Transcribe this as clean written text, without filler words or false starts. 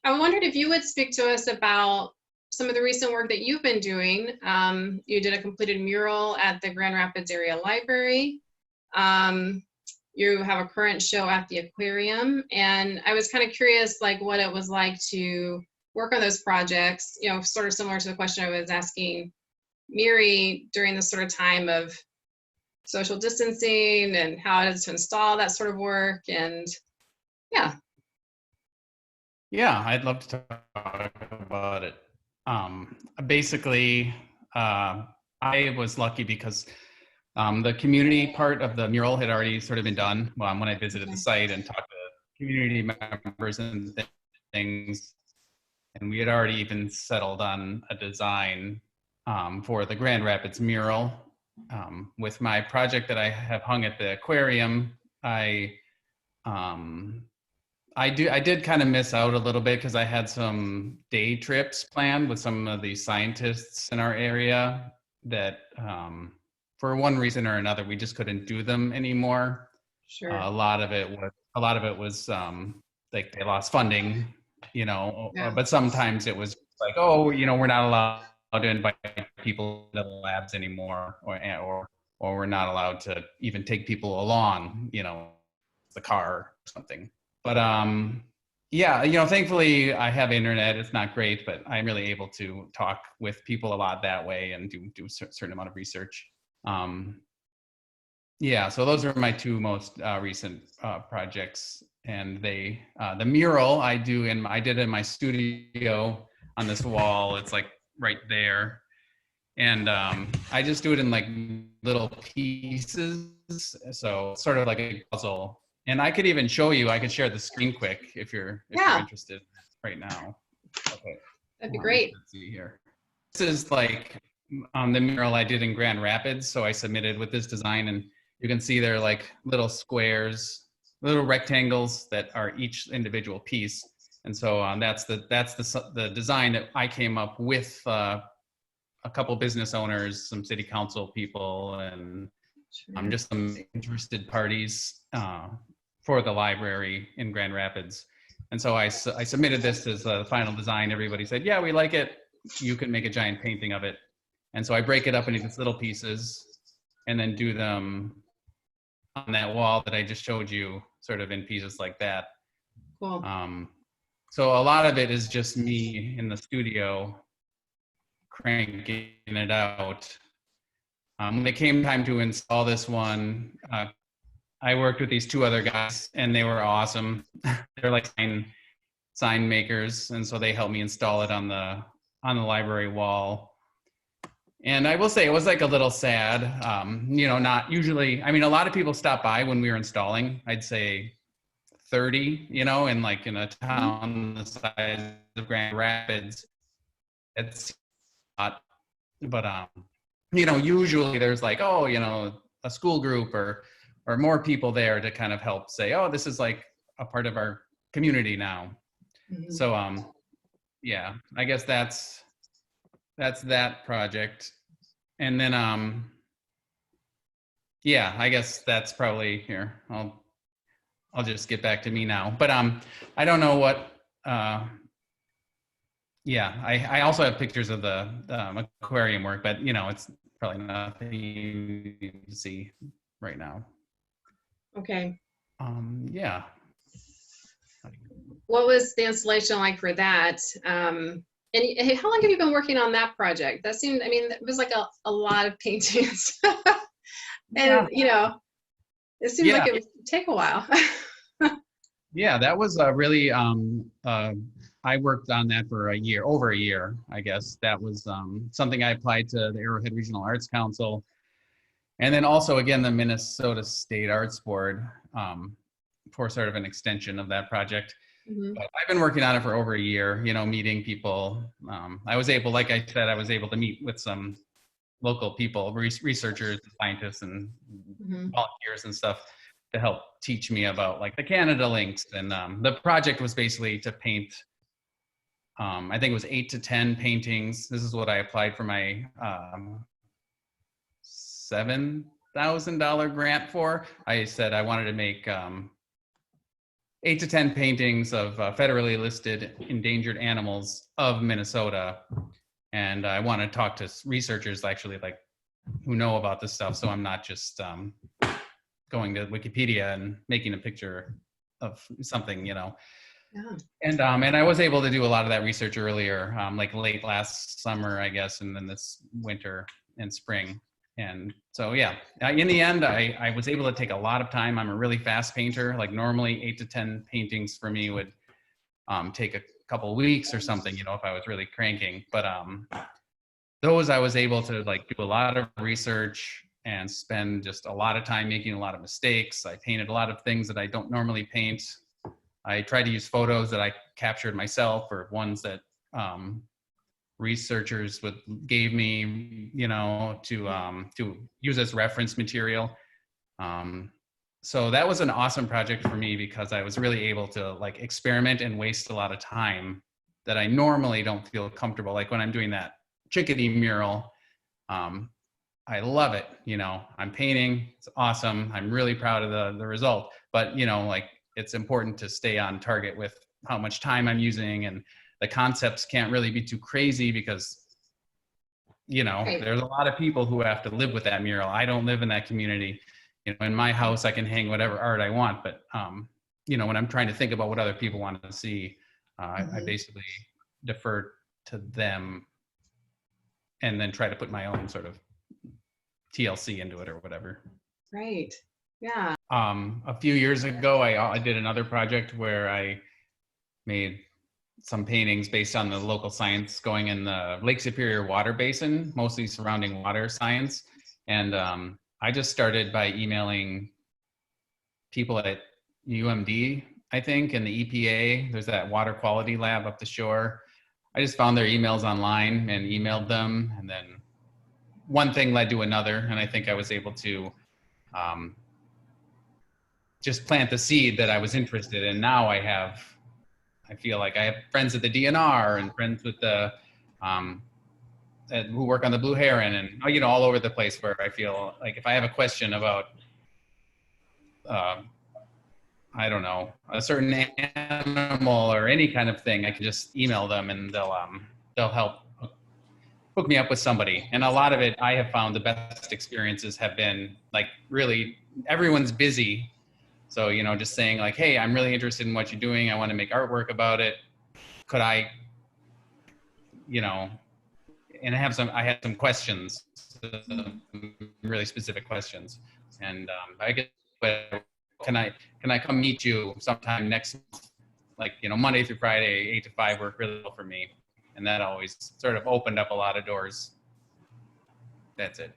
I wondered if you would speak to us about some of the recent work that you've been doing. You did a completed mural at the Grand Rapids Area Library. You have a current show at the aquarium, and I was kind of curious, like, what it was like to work on those projects, you know, sort of similar to the question I was asking Miri during this sort of time of social distancing and how it is to install that sort of work. And yeah. Yeah, I'd love to talk about it. Basically, I was lucky because the community part of the mural had already sort of been done when I visited the site and talked to community members and things. And we had already even settled on a design for the Grand Rapids mural. With my project that I have hung at the aquarium, I did kind of miss out a little bit because I had some day trips planned with some of the scientists in our area that for one reason or another, we just couldn't do them anymore. Sure. A lot of it was like they lost funding, you know, but sometimes it was like, oh, you know, we're not allowed to invite people to the labs anymore, or we're not allowed to even take people along, you know, the car or something. But yeah, you know, thankfully I have internet. It's not great, but I'm really able to talk with people a lot that way and do a certain amount of research. Yeah, so those are my two most recent projects, and they the mural I did in my studio on this wall. It's like right there, and I just do it in like little pieces, so sort of like a puzzle. And I could even show you. I could share the screen quick if you're interested right now. Okay, that'd be great. Let's see here. This is like the mural I did in Grand Rapids. So I submitted with this design, and you can see they're like little squares, little rectangles that are each individual piece. And so that's the design that I came up with. A couple business owners, some city council people, and just some interested parties for the library in Grand Rapids. And so I submitted this as the final design. Everybody said, yeah, we like it. You can make a giant painting of it. And so I break it up into these little pieces and then do them on that wall that I just showed you, sort of in pieces like that. Cool. So a lot of it is just me in the studio cranking it out. When it came time to install this one, I worked with these two other guys, and they were awesome. They're like sign makers, and so they helped me install it on the library wall. And I will say it was like a little sad. You know, not usually. I mean, a lot of people stop by when we were installing. I'd say 30. You know, in a town the size of Grand Rapids, it's not. But you know, usually there's like, oh, you know, a school group or more people there to kind of help say, oh, this is like a part of our community now. Mm-hmm. So yeah, I guess that's that project. And then yeah, I guess that's probably here. I'll just get back to me now. But I don't know what yeah, I also have pictures of the aquarium work, but you know, it's probably nothing you need to see right now. Okay. Yeah. What was the installation like for that? And how long have you been working on that project? That seemed, I mean, it was like a lot of paintings. And, you know, it seems like it would take a while. Yeah, that was really, I worked on that for over a year, I guess. That was something I applied to the Arrowhead Regional Arts Council. And then also, again, the Minnesota State Arts Board for sort of an extension of that project. Mm-hmm. But I've been working on it for over a year, you know, meeting people. I was able, like I said, I was able to meet with some local people, researchers, scientists, and mm-hmm. volunteers and stuff to help teach me about like the Canada links. And the project was basically to paint, I think it was 8 to 10 paintings. This is what I applied for my $7,000 grant for. I said I wanted to make 8 to 10 paintings of federally listed endangered animals of Minnesota. And I want to talk to researchers actually like who know about this stuff. So I'm not just going to Wikipedia and making a picture of something, you know. Yeah. And I was able to do a lot of that research earlier, like late last summer, I guess, and then this winter and spring. And so, yeah, in the end, I was able to take a lot of time. I'm a really fast painter. Like normally 8 to 10 paintings for me would take a couple weeks or something, you know, if I was really cranking. But those I was able to like do a lot of research and spend just a lot of time making a lot of mistakes. I painted a lot of things that I don't normally paint. I tried to use photos that I captured myself or ones that researchers gave me, you know, to use as reference material. So that was an awesome project for me because I was really able to like experiment and waste a lot of time that I normally don't feel comfortable. Like when I'm doing that chickadee mural, I love it. You know, I'm painting, it's awesome. I'm really proud of the result, but you know, like it's important to stay on target with how much time I'm using, and the concepts can't really be too crazy because, you know, Right. there's a lot of people who have to live with that mural. I don't live in that community. You know, in my house, I can hang whatever art I want, but, you know, when I'm trying to think about what other people want to see, I basically defer to them and then try to put my own sort of TLC into it or whatever. Right. Yeah. A few years ago, I did another project where I made some paintings based on the local science going in the Lake Superior water basin, mostly surrounding water science. And I just started by emailing people at UMD, I think, and the EPA. There's that water quality lab up the shore. I just found their emails online and emailed them. And then one thing led to another. And I think I was able to just plant the seed that I was interested in. Now I feel like I have friends at the DNR and friends with the, who work on the blue heron and, you know, all over the place where I feel like if I have a question about, I don't know, a certain animal or any kind of thing, I can just email them and they'll help hook me up with somebody. And a lot of it, I have found the best experiences have been like really, everyone's busy. So, you know, just saying like, hey, I'm really interested in what you're doing. I want to make artwork about it. Could I, you know, and I had some questions, really specific questions. And I get, can I come meet you sometime next month? Like, you know, Monday through Friday, 8 to 5 work really well for me. And that always sort of opened up a lot of doors. That's it.